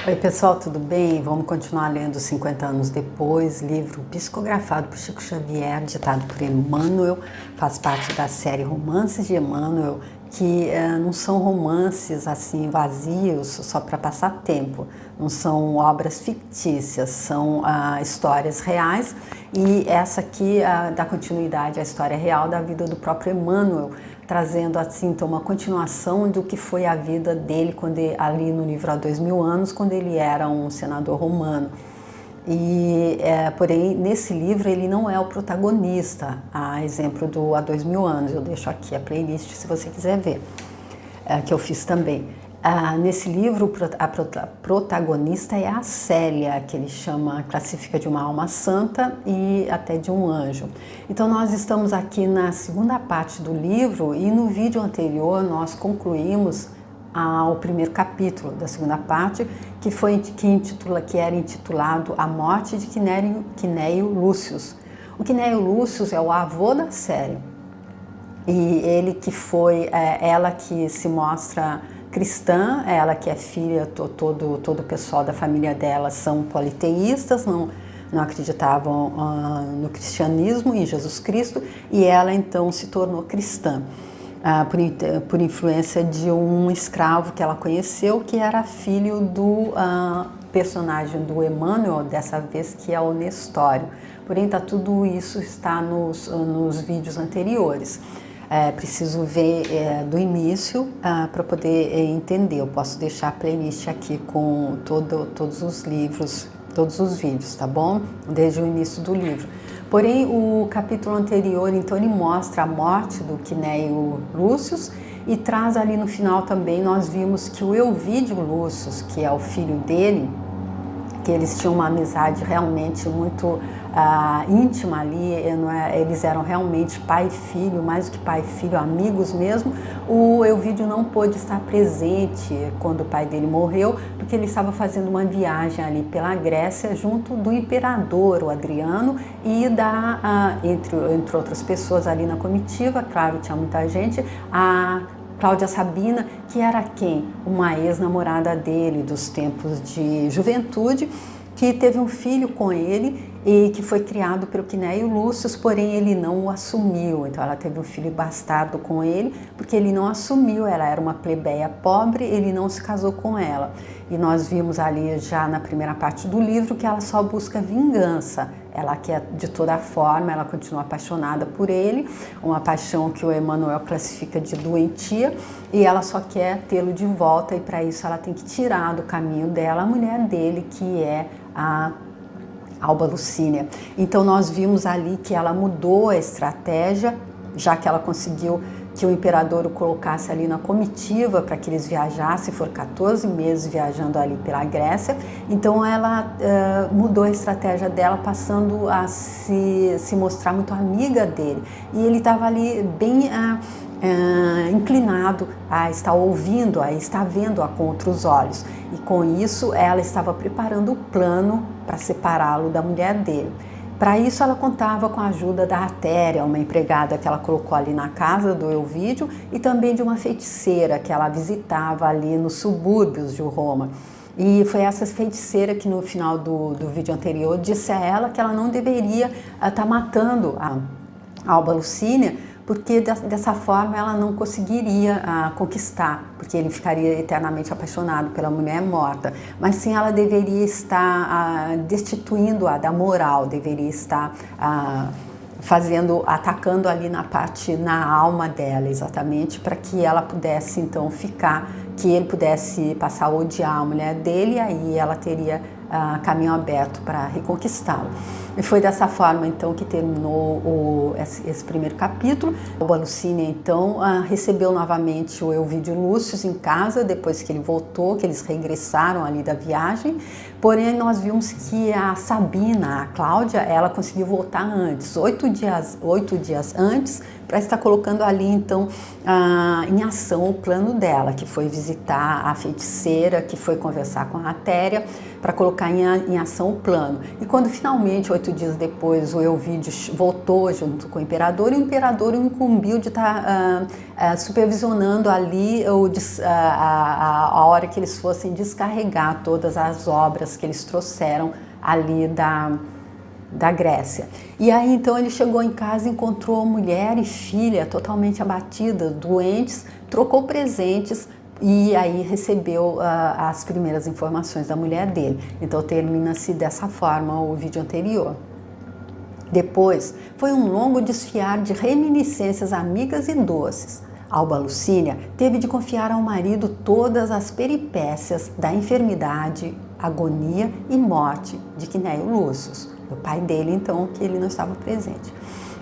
Oi pessoal, tudo bem? Vamos continuar lendo 50 anos depois, livro psicografado por Chico Xavier, ditado por Emmanuel, faz parte da série Romances de Emmanuel, que não são romances assim vazios só para passar tempo, não são obras fictícias, são histórias reais, e essa aqui dá continuidade à história real da vida do próprio Emmanuel, trazendo assim então uma continuação do que foi a vida dele quando ali no livro Há 2000 anos, quando ele era um senador romano. E porém nesse livro ele não é o protagonista, a exemplo do Há 2000 anos. Eu deixo aqui a playlist se você quiser ver, que eu fiz também. Nesse livro a protagonista é a Célia, que ele classifica de uma alma santa e até de um anjo. Então nós estamos aqui na segunda parte do livro e no vídeo anterior nós concluímos o primeiro capítulo da segunda parte, que era intitulado A Morte de Quinéio Lúcius. O Quinéio Lúcius é o avô da Célia e ele que foi, ela que se mostra cristã, ela que é filha, todo o pessoal da família dela são politeístas, não acreditavam no cristianismo, em Jesus Cristo, e ela então se tornou cristã por influência de um escravo que ela conheceu, que era filho do personagem do Emmanuel, dessa vez, que é o Nestório. Porém, tudo isso está nos vídeos anteriores. Preciso ver do início para poder entender. Eu posso deixar a playlist aqui com todos os livros, todos os vídeos, tá bom? Desde o início do livro. Porém, o capítulo anterior, então, ele mostra a morte do Quinéio Lúcius e traz ali no final também, nós vimos que o Elvídio Lúcius, que é o filho dele, que eles tinham uma amizade realmente muito íntima ali, eles eram realmente pai e filho, mais do que pai e filho, amigos mesmo. O Elvídio não pôde estar presente quando o pai dele morreu, porque ele estava fazendo uma viagem ali pela Grécia junto do imperador, o Adriano, e entre outras pessoas ali na comitiva, claro, tinha muita gente, a Cláudia Sabina, que era quem? Uma ex-namorada dele dos tempos de juventude, que teve um filho com ele e que foi criado pelo Quinéio Lúcius, porém ele não o assumiu. Então ela teve um filho bastardo com ele, porque ele não assumiu, ela era uma plebeia pobre, ele não se casou com ela. E nós vimos ali já na primeira parte do livro que ela só busca vingança. Ela quer de toda forma, ela continua apaixonada por ele, uma paixão que o Emmanuel classifica de doentia, e ela só quer tê-lo de volta, e para isso ela tem que tirar do caminho dela a mulher dele, que é a Alba Lucínia. Então nós vimos ali que ela mudou a estratégia, já que ela conseguiu que o imperador o colocasse ali na comitiva para que eles viajassem, foram 14 meses viajando ali pela Grécia. Então ela mudou a estratégia dela, passando a se mostrar muito amiga dele, e ele estava ali bem inclinado a estar ouvindo, a estar vendo-a com outros olhos, e com isso ela estava preparando o plano para separá-lo da mulher dele. Para isso ela contava com a ajuda da Atéria, uma empregada que ela colocou ali na casa do Elvídio, e também de uma feiticeira que ela visitava ali nos subúrbios de Roma. E foi essa feiticeira que no final do vídeo anterior disse a ela que ela não deveria estar matando a Alba Lucínia, porque dessa forma ela não conseguiria conquistar, porque ele ficaria eternamente apaixonado pela mulher morta, mas sim ela deveria estar destituindo-a da moral, deveria estar atacando ali na alma dela, exatamente, para que ela pudesse então que ele pudesse passar a odiar a mulher dele, e aí ela teria caminho aberto para reconquistá-lo. E foi dessa forma então que terminou esse primeiro capítulo. A Lucínia então recebeu novamente o Elvídio Lúcius em casa, depois que ele voltou, que eles regressaram ali da viagem. Porém nós vimos que a Sabina, a Cláudia, ela conseguiu voltar antes, 8 dias antes, para estar colocando ali então em ação o plano dela, que foi visitar a feiticeira, que foi conversar com a Atéria, para colocar colocar em ação o plano. E quando finalmente, 8 dias depois, o Elvídio voltou junto com o imperador o incumbiu de estar supervisionando ali a hora que eles fossem descarregar todas as obras que eles trouxeram ali da Grécia. E aí então ele chegou em casa, encontrou mulher e filha totalmente abatidas, doentes, trocou presentes e aí recebeu as primeiras informações da mulher dele. Então termina-se dessa forma o vídeo anterior. Depois foi um longo desfiar de reminiscências amigas e doces. Alba Lucínia teve de confiar ao marido todas as peripécias da enfermidade, agonia e morte de Quinéio Lúcio, o pai dele, então, que ele não estava presente.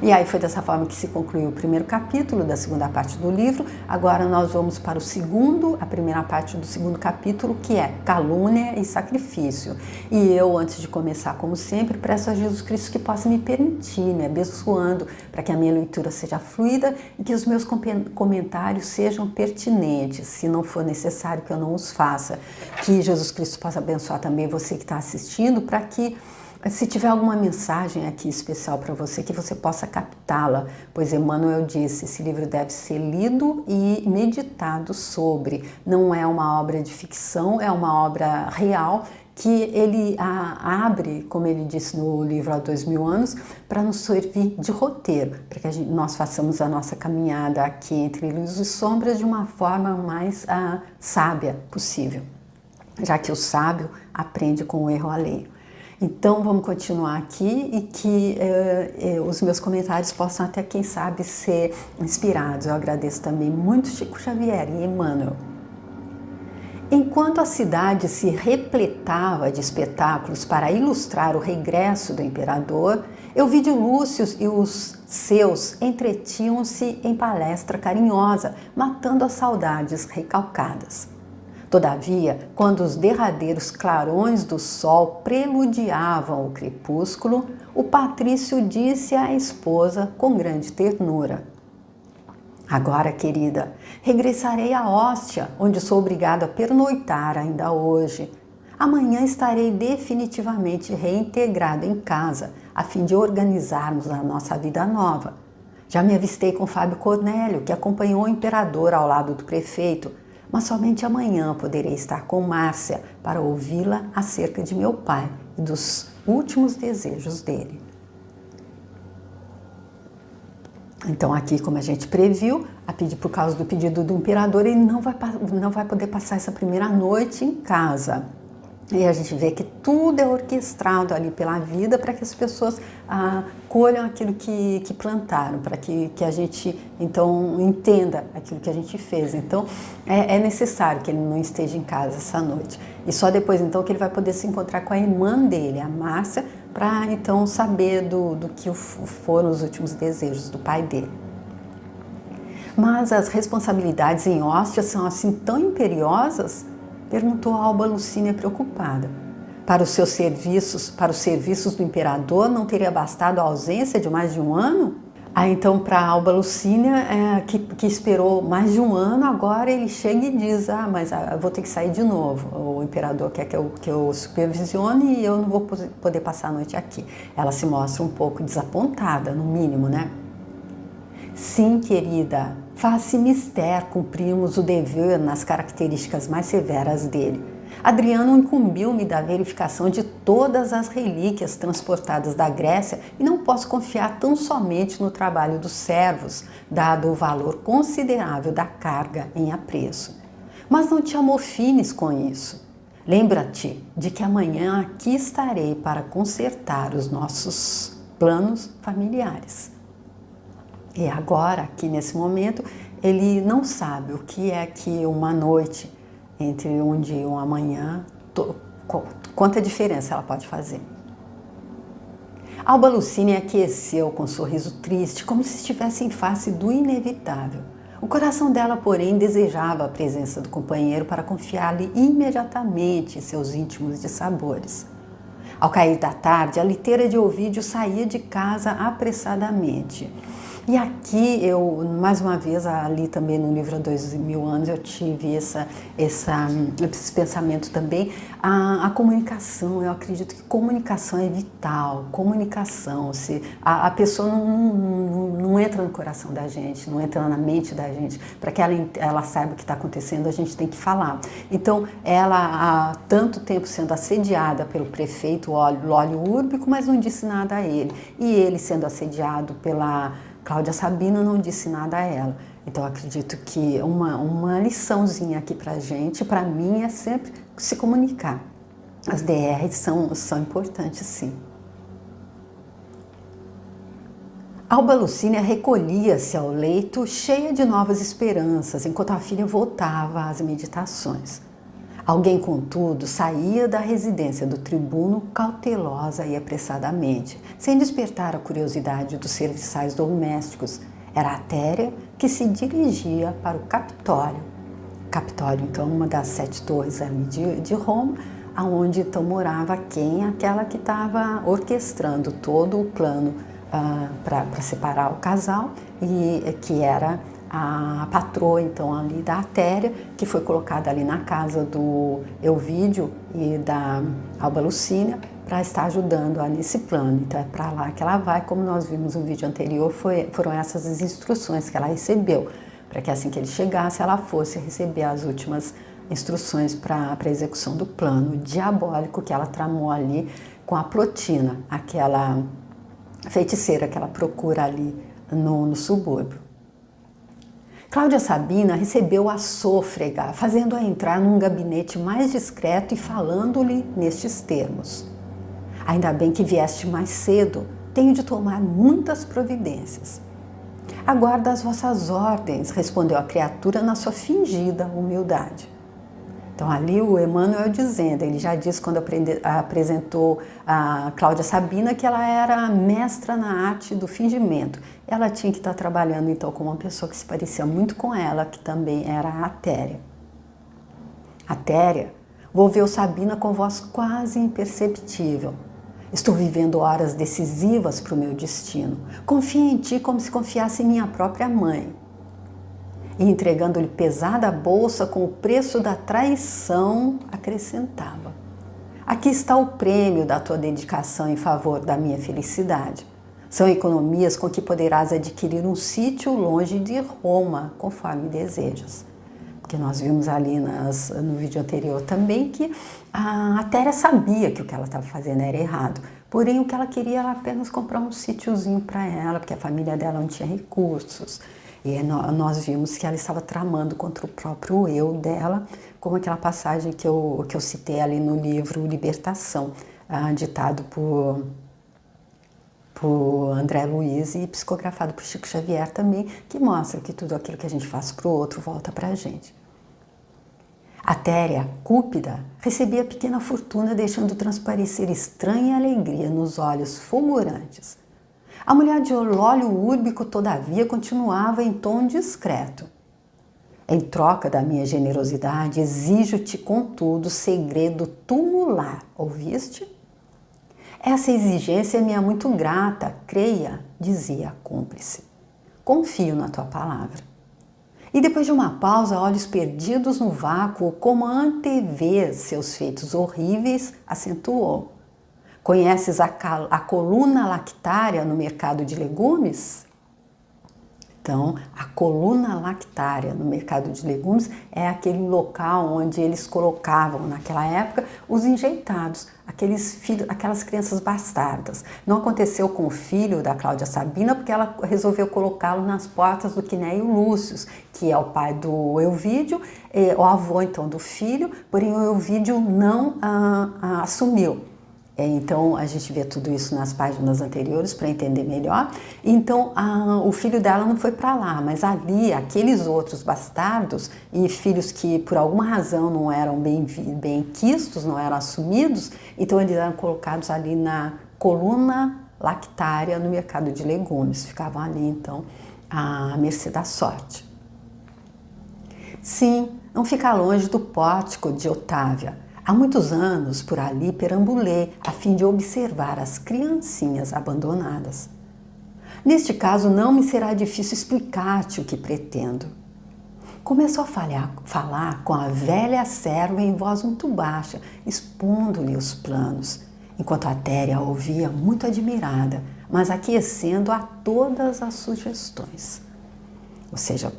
E aí foi dessa forma que se concluiu o primeiro capítulo da segunda parte do livro. Agora nós vamos para a primeira parte do segundo capítulo, que é calúnia e sacrifício. E eu, antes de começar, como sempre, peço a Jesus Cristo que possa me permitir, me abençoando, para que a minha leitura seja fluida e que os meus comentários sejam pertinentes, se não for necessário que eu não os faça. Que Jesus Cristo possa abençoar também você que está assistindo, para que, se tiver alguma mensagem aqui especial para você, que você possa captá-la, pois Emmanuel disse, esse livro deve ser lido e meditado sobre. Não é uma obra de ficção, é uma obra real, que ele abre, como ele disse no livro Há 2000 anos, para nos servir de roteiro, para que nós façamos a nossa caminhada aqui entre luz e sombras de uma forma mais sábia possível, já que o sábio aprende com o erro alheio. Então vamos continuar aqui e que os meus comentários possam até, quem sabe, ser inspirados. Eu agradeço também muito Chico Xavier e Emmanuel. Enquanto a cidade se repletava de espetáculos para ilustrar o regresso do imperador, Elvídio Lúcio e os seus entretinham-se em palestra carinhosa, matando as saudades recalcadas. Todavia, quando os derradeiros clarões do sol preludiavam o crepúsculo, o patrício disse à esposa com grande ternura: agora, querida, regressarei à Hóstia, onde sou obrigado a pernoitar ainda hoje. Amanhã estarei definitivamente reintegrado em casa, a fim de organizarmos a nossa vida nova. Já me avistei com Fábio Cornélio, que acompanhou o imperador ao lado do prefeito, mas somente amanhã poderei estar com Márcia para ouvi-la acerca de meu pai e dos últimos desejos dele. Então aqui, como a gente previu, por causa do pedido do imperador, ele não vai poder passar essa primeira noite em casa. E a gente vê que tudo é orquestrado ali pela vida para que as pessoas colham aquilo que plantaram, para que a gente, então, entenda aquilo que a gente fez. Então, é necessário que ele não esteja em casa essa noite. E só depois, então, que ele vai poder se encontrar com a irmã dele, a Márcia, para, então, saber do que foram os últimos desejos do pai dele. Mas as responsabilidades em Hóstia são assim tão imperiosas? Perguntou Alba Lucínia preocupada. Para os serviços do imperador, não teria bastado a ausência de mais de um ano? Então, para Alba Lucínia, que esperou mais de um ano, agora ele chega e diz: mas eu vou ter que sair de novo. O imperador quer que eu supervisione e eu não vou poder passar a noite aqui. Ela se mostra um pouco desapontada, no mínimo, né? Sim, querida, faz-se mister cumprirmos o dever nas características mais severas dele. Adriano incumbiu-me da verificação de todas as relíquias transportadas da Grécia e não posso confiar tão somente no trabalho dos servos, dado o valor considerável da carga em apreço. Mas não te amofines com isso. Lembra-te de que amanhã aqui estarei para consertar os nossos planos familiares. E agora, aqui nesse momento, ele não sabe o que é que uma noite entre um dia e um amanhã, quanta diferença ela pode fazer. Alba Lucínia aqueceu com um sorriso triste, como se estivesse em face do inevitável. O coração dela, porém, desejava a presença do companheiro para confiar-lhe imediatamente seus íntimos dissabores. Ao cair da tarde, a liteira de Ovídio saía de casa apressadamente. E aqui eu, mais uma vez, ali também no livro Há 2000 anos, eu tive esse pensamento também. A comunicação, eu acredito que comunicação é vital, comunicação. Se a pessoa não entra no coração da gente, não entra na mente da gente, para que ela saiba o que está acontecendo, a gente tem que falar. Então, ela há tanto tempo sendo assediada pelo prefeito Lólio Úrbico, mas não disse nada a ele. E ele sendo assediado pela Cláudia Sabina, não disse nada a ela. Então, acredito que uma liçãozinha aqui pra gente, para mim, é sempre se comunicar. As DRs são importantes, sim. Alba Lucínia recolhia-se ao leito, cheia de novas esperanças, enquanto a filha voltava às meditações. Alguém, contudo, saía da residência do tribuno cautelosa e apressadamente, sem despertar a curiosidade dos serviçais domésticos. Era a Téria que se dirigia para o Capitólio. Capitólio, então, uma das 7 torres ali de Roma, aonde então morava quem? Aquela que estava orquestrando todo o plano para separar o casal, e que era a patroa, então, ali da Atéria, que foi colocada ali na casa do Elvídio e da Alba Lucínia para estar ajudando nesse plano. Então, é para lá que ela vai, como nós vimos no vídeo anterior, foram essas as instruções que ela recebeu, para que assim que ele chegasse, ela fosse receber as últimas instruções para a execução do plano diabólico que ela tramou ali com a Plotina, aquela feiticeira que ela procura ali no subúrbio. Cláudia Sabina recebeu a sôfrega, fazendo-a entrar num gabinete mais discreto e falando-lhe nestes termos: ainda bem que vieste mais cedo, tenho de tomar muitas providências. Aguardo as vossas ordens, respondeu a criatura na sua fingida humildade. Então, ali o Emmanuel dizendo, ele já disse quando apresentou a Cláudia Sabina que ela era mestra na arte do fingimento. Ela tinha que estar trabalhando, então, com uma pessoa que se parecia muito com ela, que também era a Atéria. Atéria volveu Sabina com voz quase imperceptível. Estou vivendo horas decisivas para o meu destino. Confio em ti como se confiasse em minha própria mãe. E entregando-lhe pesada bolsa com o preço da traição, acrescentava: aqui está o prêmio da tua dedicação em favor da minha felicidade. São economias com que poderás adquirir um sítio longe de Roma, conforme desejas. Porque nós vimos ali no vídeo anterior também que a Téria sabia que o que ela estava fazendo era errado. Porém, o que ela queria era apenas comprar um sítiozinho para ela, porque a família dela não tinha recursos. E nós vimos que ela estava tramando contra o próprio eu dela, como aquela passagem que eu citei ali no livro Libertação, ditado por André Luiz e psicografado por Chico Xavier também, que mostra que tudo aquilo que a gente faz para o outro volta para a gente. A Téria, cúpida, recebia pequena fortuna, deixando transparecer estranha alegria nos olhos fulgurantes. A mulher de Lólio Úrbico, todavia, continuava em tom discreto. Em troca da minha generosidade, exijo-te, contudo, segredo tumular. Ouviste? Essa exigência me é muito grata, creia, dizia a cúmplice. Confio na tua palavra. E depois de uma pausa, olhos perdidos no vácuo, como antevês seus feitos horríveis, acentuou: conheces a coluna lactária no mercado de legumes? Então, a coluna lactária no mercado de legumes é aquele local onde eles colocavam, naquela época, os enjeitados, aquelas crianças bastardas. Não aconteceu com o filho da Cláudia Sabina, porque ela resolveu colocá-lo nas portas do Quinéio Lúcio, que é o pai do Elvídio, o avô, então, do filho, porém o Elvídio não assumiu. Então, a gente vê tudo isso nas páginas anteriores para entender melhor. Então, o filho dela não foi para lá, mas ali, aqueles outros bastardos e filhos que, por alguma razão, não eram bem quistos, não eram assumidos, então eles eram colocados ali na coluna lactária no mercado de legumes. Ficavam ali, então, à mercê da sorte. Sim, não fica longe do pórtico de Otávia. Há muitos anos, por ali perambulei, a fim de observar as criancinhas abandonadas. Neste caso, não me será difícil explicar-te o que pretendo. Começou a falar com a velha serva em voz muito baixa, expondo-lhe os planos, enquanto a Téria ouvia muito admirada, mas aquecendo a todas as sugestões. Ou seja,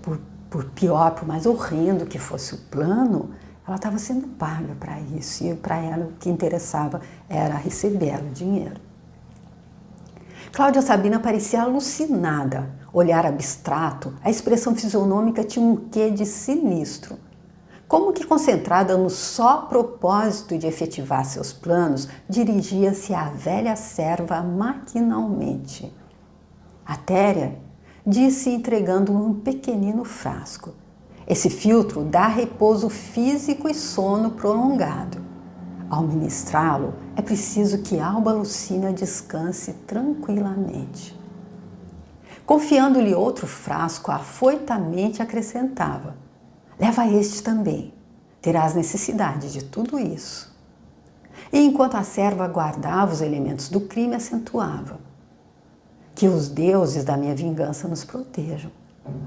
por pior, por mais horrendo que fosse o plano, ela estava sendo paga para isso, e para ela o que interessava era receber o dinheiro. Cláudia Sabina parecia alucinada, olhar abstrato, a expressão fisionômica tinha um quê de sinistro. Como que concentrada no só propósito de efetivar seus planos, dirigia-se à velha serva maquinalmente. A Téria disse entregando-lhe um pequenino frasco. Esse filtro dá repouso físico e sono prolongado. Ao ministrá-lo, é preciso que Alba Lucina descanse tranquilamente. Confiando-lhe outro frasco, afoitamente acrescentava: leva este também, terás necessidade de tudo isso. E enquanto a serva guardava os elementos do crime, acentuava: que os deuses da minha vingança nos protejam.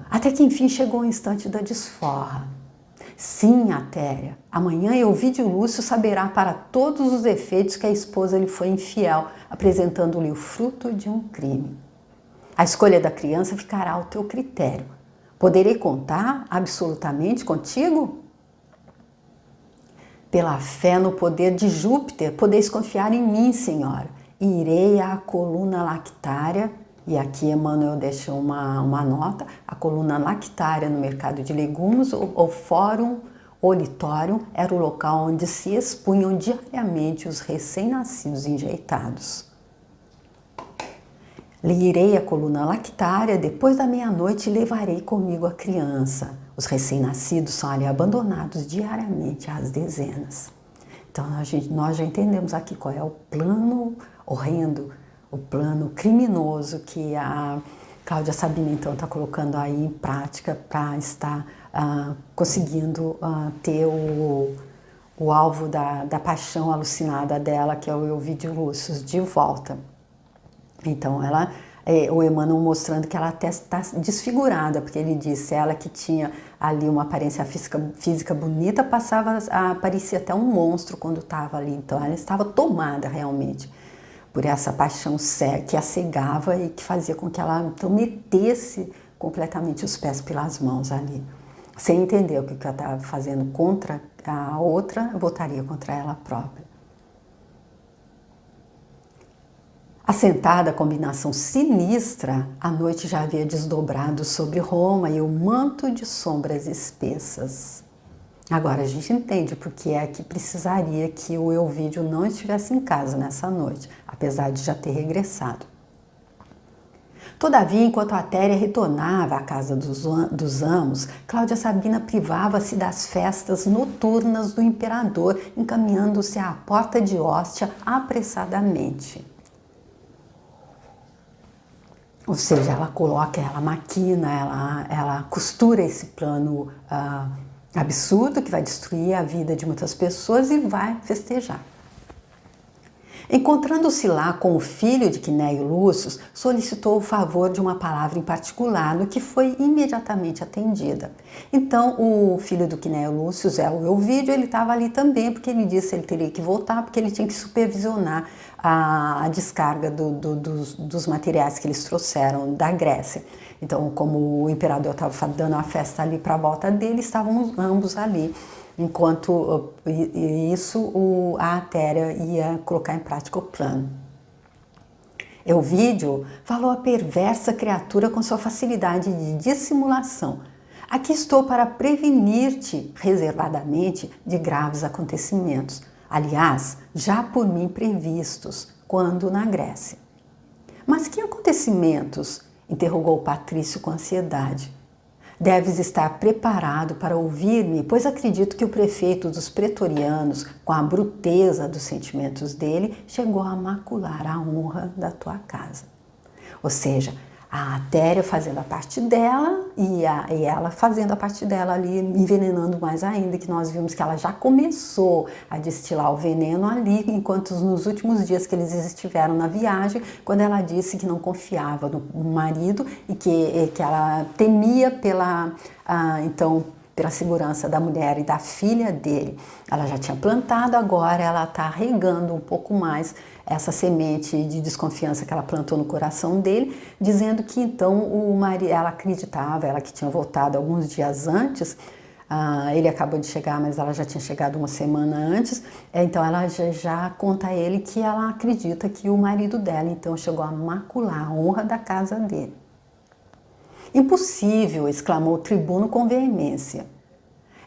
Até que enfim chegou o instante da desforra. Sim, Atéria, amanhã Elvídio Lúcio saberá para todos os efeitos que a esposa lhe foi infiel, apresentando-lhe o fruto de um crime. A escolha da criança ficará ao teu critério. Poderei contar absolutamente contigo? Pela fé no poder de Júpiter, podeis confiar em mim, senhora. Irei à coluna lactária, e aqui Emmanuel deixa uma nota, a coluna lactária no mercado de legumes, o Fórum Olitório era o local onde se expunham diariamente os recém-nascidos enjeitados. Irei à coluna lactária, depois da meia-noite levarei comigo a criança. Os recém-nascidos são ali abandonados diariamente às dezenas. Então nós já entendemos aqui qual é o plano horrendo, o plano criminoso que a Cláudia Sabina então está colocando aí em prática para estar conseguindo ter o alvo da paixão alucinada dela, que é o Elvídio Lúcio, de volta. Então o Emmanuel mostrando que ela até está desfigurada, porque ele disse, ela que tinha ali uma aparência física bonita, parecia até um monstro quando estava ali. Então ela estava tomada realmente por essa paixão que a cegava e que fazia com que ela então metesse completamente os pés pelas mãos ali. Sem entender o que ela estava fazendo contra a outra, voltaria contra ela própria. Assentada a combinação sinistra, a noite já havia desdobrado sobre Roma e o manto de sombras espessas. Agora a gente entende porque é que precisaria que o Elvídio não estivesse em casa nessa noite, apesar de já ter regressado. Todavia, enquanto a Téria retornava à casa dos amos, Cláudia Sabina privava-se das festas noturnas do imperador, encaminhando-se à porta de Hóstia apressadamente. Ou seja, ela maquina, ela costura esse plano absurdo que vai destruir a vida de muitas pessoas e vai festejar. Encontrando-se lá com o filho de Quinéio Lúcio, solicitou o favor de uma palavra em particular, no que foi imediatamente atendida. Então, o filho do Quinéio Lúcio, o Elvídio, ele estava ali também, porque ele disse que ele teria que voltar, porque ele tinha que supervisionar a descarga dos materiais que eles trouxeram da Grécia. Então, como o imperador estava dando uma festa ali para a volta dele, estavam ambos ali. Enquanto isso, a Téria ia colocar em prática o plano. Elvídio falou a perversa criatura com sua facilidade de dissimulação. Aqui estou para prevenir-te reservadamente de graves acontecimentos, aliás, já por mim previstos, quando na Grécia. Mas que acontecimentos? Interrogou Patrício com ansiedade. Deves estar preparado para ouvir-me, pois acredito que o prefeito dos pretorianos, com a bruteza dos sentimentos dele, chegou a macular a honra da tua casa. Ou seja, A Téria fazendo a parte dela e ela fazendo a parte dela ali, envenenando mais ainda, que nós vimos que ela já começou a destilar o veneno ali, enquanto nos últimos dias que eles estiveram na viagem, quando ela disse que não confiava no marido e que ela temia pela segurança da mulher e da filha dele. Ela já tinha plantado, agora ela está regando um pouco mais essa semente de desconfiança que ela plantou no coração dele, dizendo que então o marido, ela acreditava, ela que tinha voltado alguns dias antes, ele acabou de chegar, mas ela já tinha chegado uma semana antes, então ela já conta a ele que ela acredita que o marido dela então chegou a macular a honra da casa dele. Impossível, exclamou o tribuno com veemência.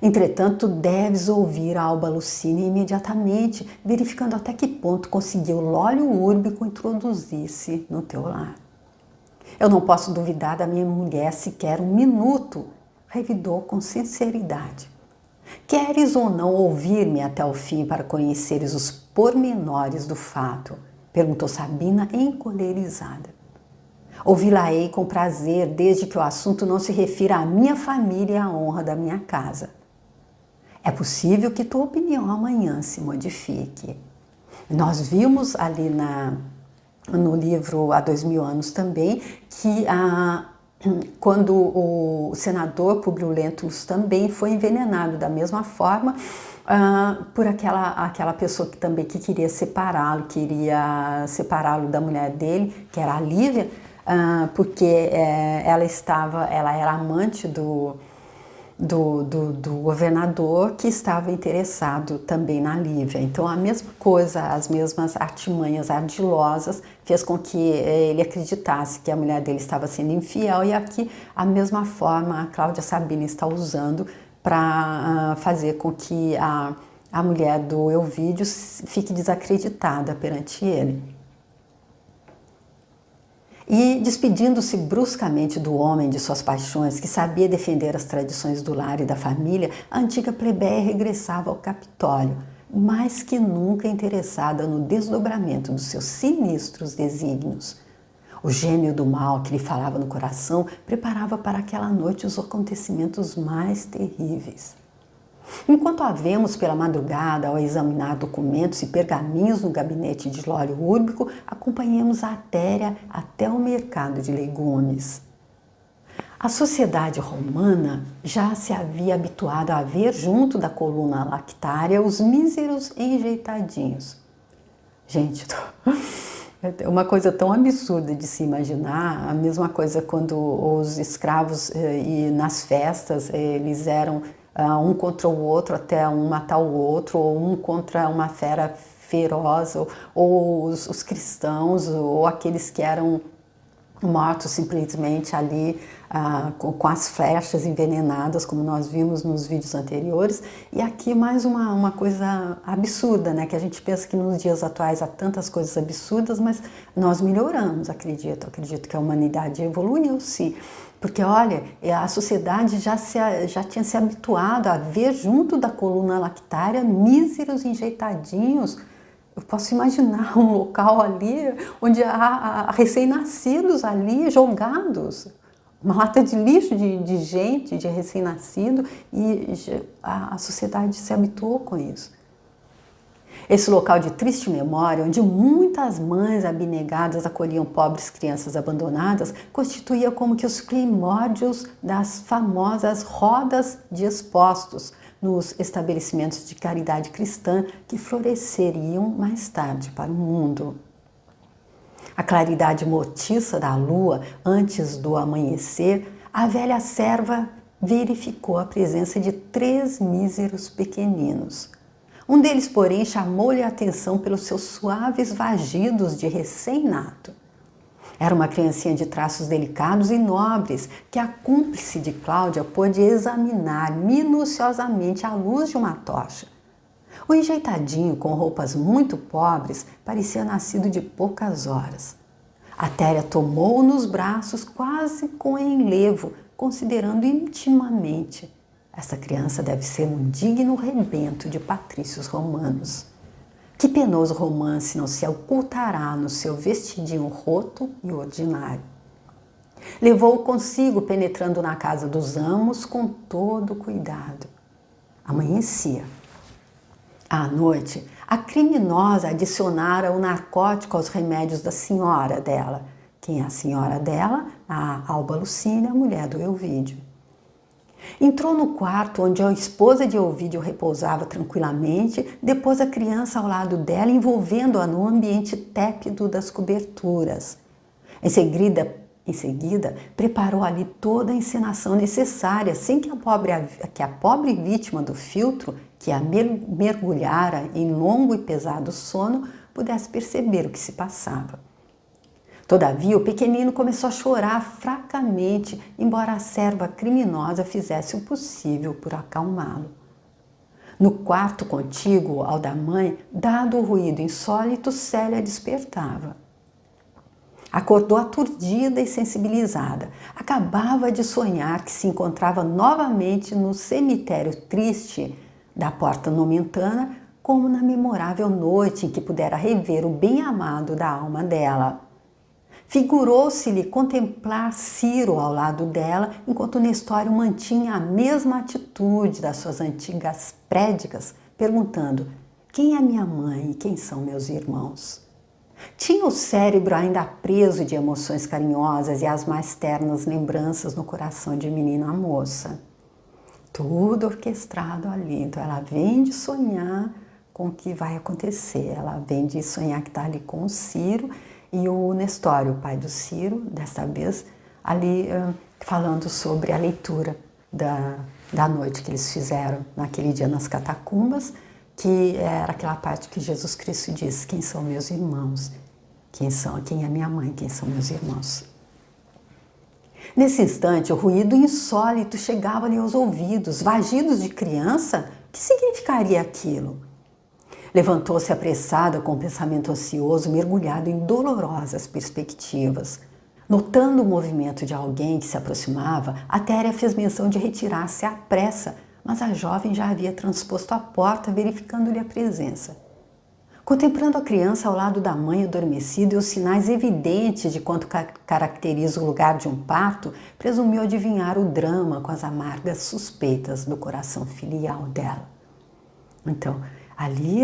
Entretanto, deves ouvir a Alba Lucínia imediatamente, verificando até que ponto conseguiu Lólio Úrbico introduzir-se no teu lar. Eu não posso duvidar da minha mulher sequer um minuto, revidou com sinceridade. Queres ou não ouvir-me até o fim para conheceres os pormenores do fato? Perguntou Sabina encolerizada. Ouvi-la-ei com prazer, desde que o assunto não se refira à minha família e à honra da minha casa. É possível que tua opinião amanhã se modifique. Nós vimos ali no livro Há 2000 anos também que quando o senador Publio Lentulus também foi envenenado da mesma forma por aquela pessoa que queria separá-lo, da mulher dele, que era a Lívia, porque ela era amante do governador que estava interessado também na Lívia. Então a mesma coisa, as mesmas artimanhas ardilosas fez com que ele acreditasse que a mulher dele estava sendo infiel, e aqui a mesma forma a Cláudia Sabina está usando para fazer com que a mulher do Elvídio fique desacreditada perante ele. E, despedindo-se bruscamente do homem de suas paixões, que sabia defender as tradições do lar e da família, a antiga plebeia regressava ao Capitólio, mais que nunca interessada no desdobramento dos seus sinistros desígnios. O gênio do mal que lhe falava no coração preparava para aquela noite os acontecimentos mais terríveis. Enquanto a vemos pela madrugada ao examinar documentos e pergaminhos no gabinete de Lólio Úrbico, acompanhamos a Téria até o mercado de legumes. A sociedade romana já se havia habituado a ver junto da coluna lactária os míseros enjeitadinhos. Gente, é uma coisa tão absurda de se imaginar, a mesma coisa quando os escravos e nas festas eles eram um contra o outro até um matar o outro, ou um contra uma fera feroz, ou os cristãos, ou aqueles que eram mortos simplesmente ali com as flechas envenenadas, como nós vimos nos vídeos anteriores. E aqui mais uma coisa absurda, né? Que a gente pensa que nos dias atuais há tantas coisas absurdas, mas nós melhoramos, acredito que a humanidade evoluiu, sim. Porque, olha, a sociedade já tinha se habituado a ver junto da coluna lactária míseros enjeitadinhos. Eu posso imaginar um local ali onde há recém-nascidos ali jogados, uma lata de lixo de gente, de recém-nascido, e a sociedade se habituou com isso. Esse local de triste memória, onde muitas mães abnegadas acolhiam pobres crianças abandonadas, constituía como que os primórdios das famosas rodas de expostos nos estabelecimentos de caridade cristã que floresceriam mais tarde para o mundo. A claridade mortiça da lua, antes do amanhecer, a velha serva verificou a presença de 3 míseros pequeninos. Um deles, porém, chamou-lhe a atenção pelos seus suaves vagidos de recém-nato. Era uma criancinha de traços delicados e nobres, que a cúmplice de Cláudia pôde examinar minuciosamente à luz de uma tocha. O enjeitadinho, com roupas muito pobres, parecia nascido de poucas horas. A Téria tomou-o nos braços quase com enlevo, considerando intimamente: essa criança deve ser um digno rebento de patrícios romanos. Que penoso romance não se ocultará no seu vestidinho roto e ordinário. Levou-o consigo, penetrando na casa dos amos com todo cuidado. Amanhecia. À noite, a criminosa adicionara o narcótico aos remédios da senhora dela. Quem é a senhora dela? A Alba Lucínia, mulher do Elvídio. Entrou no quarto onde a esposa de Elvídio repousava tranquilamente, depôs a criança ao lado dela, envolvendo-a no ambiente tépido das coberturas. Em seguida, preparou ali toda a encenação necessária, sem que a pobre vítima do filtro, que a mergulhara em longo e pesado sono, pudesse perceber o que se passava. Todavia, o pequenino começou a chorar fracamente, embora a serva criminosa fizesse o possível por acalmá-lo. No quarto contíguo ao da mãe, dado o ruído insólito, Célia despertava. Acordou aturdida e sensibilizada. Acabava de sonhar que se encontrava novamente no cemitério triste da Porta Nomentana, como na memorável noite em que pudera rever o bem-amado da alma dela. Figurou-se-lhe contemplar Ciro ao lado dela, enquanto Nestório mantinha a mesma atitude das suas antigas prédicas, perguntando: quem é minha mãe e quem são meus irmãos? Tinha o cérebro ainda preso de emoções carinhosas e as mais ternas lembranças no coração de menina moça. Tudo orquestrado ali. Então ela vem de sonhar com o que vai acontecer. Ela vem de sonhar que está ali com o Ciro e o Nestório, o pai do Ciro, desta vez, ali falando sobre a leitura da noite que eles fizeram naquele dia nas catacumbas, que era aquela parte que Jesus Cristo diz: quem são meus irmãos? Quem é minha mãe? Quem são meus irmãos? Nesse instante, o ruído insólito chegava-lhe aos ouvidos. Vagidos de criança? O que significaria aquilo? Levantou-se apressada com o pensamento ansioso, mergulhado em dolorosas perspectivas. Notando o movimento de alguém que se aproximava, a Téria fez menção de retirar-se à pressa, mas a jovem já havia transposto a porta, verificando-lhe a presença. Contemplando a criança ao lado da mãe adormecida e os sinais evidentes de quanto caracteriza o lugar de um parto, presumiu adivinhar o drama com as amargas suspeitas do coração filial dela. Então, ali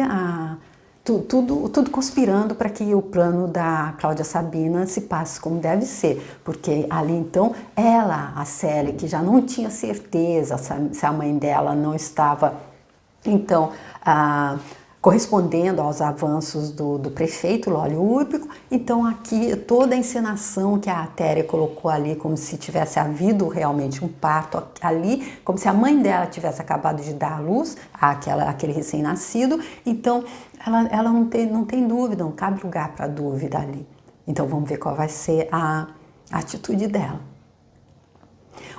tudo conspirando para que o plano da Cláudia Sabina se passe como deve ser, porque ali então ela, a Célia, que já não tinha certeza se a mãe dela não estava então correspondendo aos avanços do prefeito Lólio Úrbico, então aqui toda a encenação que a Atéria colocou ali, como se tivesse havido realmente um parto ali, como se a mãe dela tivesse acabado de dar à luz àquele recém-nascido, então ela não tem dúvida, não cabe lugar para dúvida ali. Então vamos ver qual vai ser a atitude dela.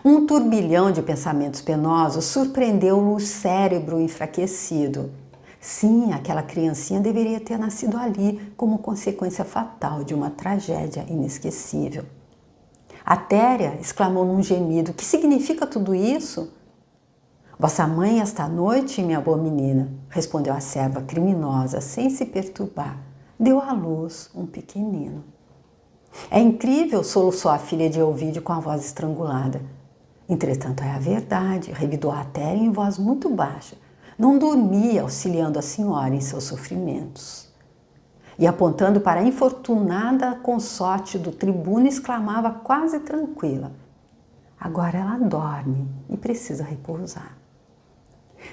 Um turbilhão de pensamentos penosos surpreendeu-o o cérebro enfraquecido. Sim, aquela criancinha deveria ter nascido ali como consequência fatal de uma tragédia inesquecível. A Téria exclamou num gemido: que significa tudo isso? Vossa mãe esta noite, minha boa menina, respondeu a serva criminosa sem se perturbar, deu à luz um pequenino. É incrível, soluçou a filha de Elvídio com a voz estrangulada. Entretanto, é a verdade, revidou a Téria em voz muito baixa. Não dormia auxiliando a senhora em seus sofrimentos. E apontando para a infortunada consorte do tribuno, exclamava quase tranquila: agora ela dorme e precisa repousar.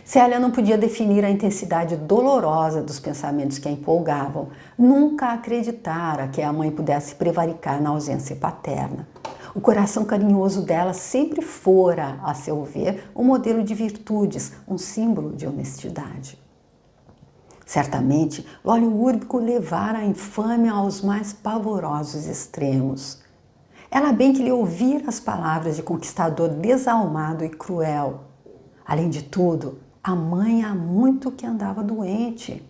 Célia não podia definir a intensidade dolorosa dos pensamentos que a empolgavam. Nunca acreditara que a mãe pudesse prevaricar na ausência paterna. O coração carinhoso dela sempre fora, a seu ver, um modelo de virtudes, um símbolo de honestidade. Certamente, Lólio Úrbico levara a infâmia aos mais pavorosos extremos. Ela bem que lhe ouvira as palavras de conquistador desalmado e cruel. Além de tudo, a mãe há muito que andava doente.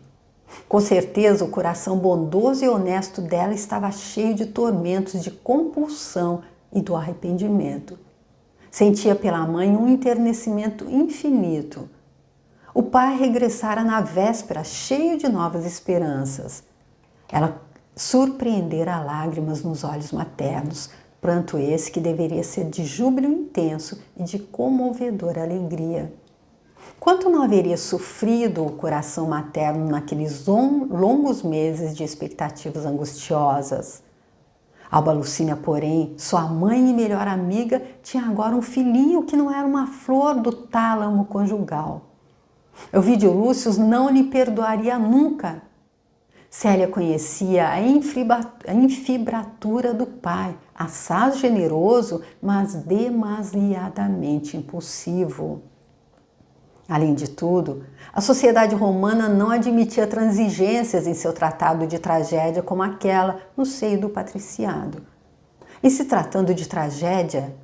Com certeza, o coração bondoso e honesto dela estava cheio de tormentos de compulsão e do arrependimento. Sentia pela mãe um enternecimento infinito. O pai regressara na véspera cheio de novas esperanças. Ela surpreendera lágrimas nos olhos maternos, pranto esse que deveria ser de júbilo intenso e de comovedora alegria. Quanto não haveria sofrido o coração materno naqueles longos meses de expectativas angustiosas? Alba Lucínia, porém, sua mãe e melhor amiga, tinha agora um filhinho que não era uma flor do tálamo conjugal. Ovídio Lúcio não lhe perdoaria nunca. Célia conhecia a infibratura do pai, assaz generoso, mas demasiadamente impulsivo. Além de tudo, a sociedade romana não admitia transigências em seu tratado de tragédia como aquela no seio do patriciado. E se tratando de tragédia,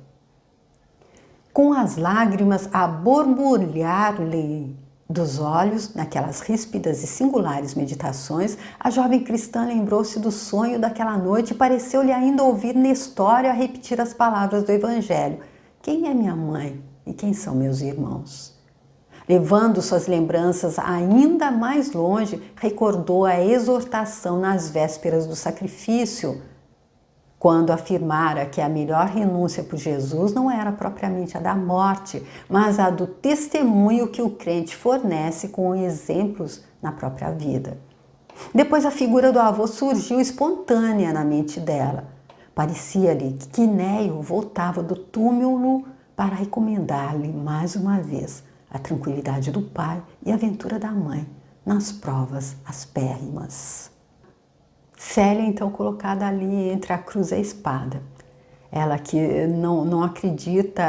com as lágrimas a borbulhar-lhe dos olhos, naquelas ríspidas e singulares meditações, a jovem cristã lembrou-se do sonho daquela noite e pareceu-lhe ainda ouvir Nestório a repetir as palavras do Evangelho: quem é minha mãe e quem são meus irmãos? Levando suas lembranças ainda mais longe, recordou a exortação nas vésperas do sacrifício, quando afirmara que a melhor renúncia por Jesus não era propriamente a da morte, mas a do testemunho que o crente fornece com exemplos na própria vida. Depois a figura do avô surgiu espontânea na mente dela. Parecia-lhe que Quinéio voltava do túmulo para recomendar-lhe mais uma vez a tranquilidade do pai e a ventura da mãe nas provas aspérrimas. Célia, então, colocada ali entre a cruz e a espada. Ela que não acredita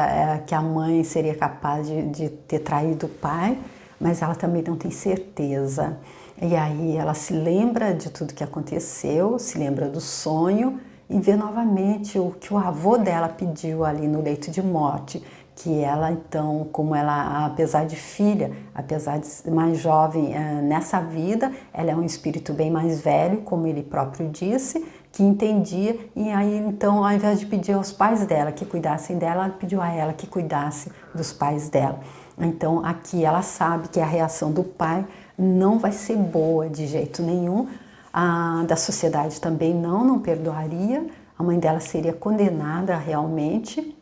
que a mãe seria capaz de ter traído o pai, mas ela também não tem certeza. E aí ela se lembra de tudo que aconteceu, se lembra do sonho e vê novamente o que o avô dela pediu ali no leito de morte, que ela então, como ela, apesar de filha, apesar de ser mais jovem nessa vida, ela é um espírito bem mais velho, como ele próprio disse, que entendia, e aí então, ao invés de pedir aos pais dela que cuidassem dela, ela pediu a ela que cuidasse dos pais dela. Então aqui ela sabe que a reação do pai não vai ser boa de jeito nenhum, a da sociedade também não perdoaria, a mãe dela seria condenada realmente.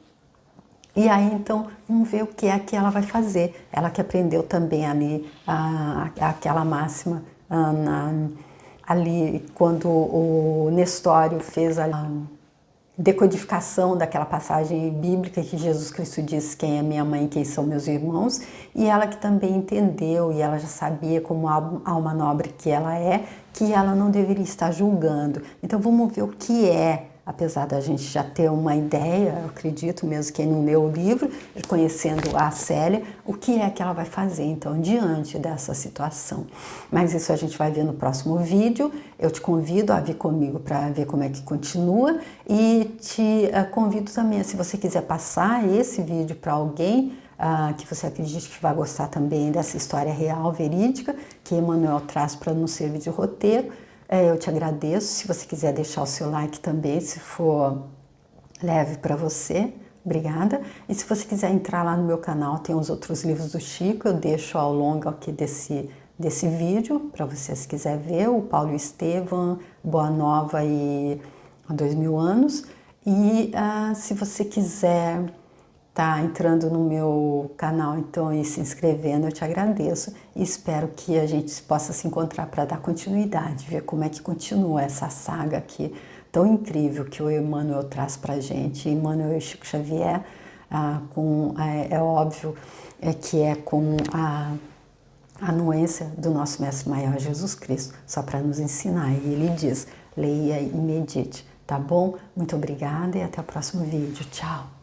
E aí, então, vamos ver o que é que ela vai fazer. Ela que aprendeu também ali aquela máxima ali quando o Nestório fez a decodificação daquela passagem bíblica que Jesus Cristo disse: quem é minha mãe e quem são meus irmãos. E ela que também entendeu, e ela já sabia, como alma nobre que ela é, que ela não deveria estar julgando. Então, vamos ver o que é. Apesar da gente já ter uma ideia, eu acredito mesmo quem não leu o livro, conhecendo a Célia, o que é que ela vai fazer então diante dessa situação. Mas isso a gente vai ver no próximo vídeo. Eu te convido a vir comigo para ver como é que continua e te convido também, se você quiser passar esse vídeo para alguém que você acredite que vai gostar também dessa história real, verídica, que Emmanuel traz para nos servir de roteiro. Eu te agradeço. Se você quiser deixar o seu like também, se for leve para você, obrigada. E se você quiser entrar lá no meu canal, tem os outros livros do Chico, eu deixo ao longo aqui desse vídeo, para você se quiser ver, o Paulo Estevam, Boa Nova e 2000 anos. E se você quiser tá entrando no meu canal então e se inscrevendo, eu te agradeço e espero que a gente possa se encontrar para dar continuidade, ver como é que continua essa saga aqui tão incrível que o Emmanuel traz para gente. Emmanuel e Chico Xavier, é óbvio que é com a anuência do nosso Mestre Maior Jesus Cristo, só para nos ensinar. E ele diz: leia e medite, tá bom? Muito obrigada e até o próximo vídeo. Tchau!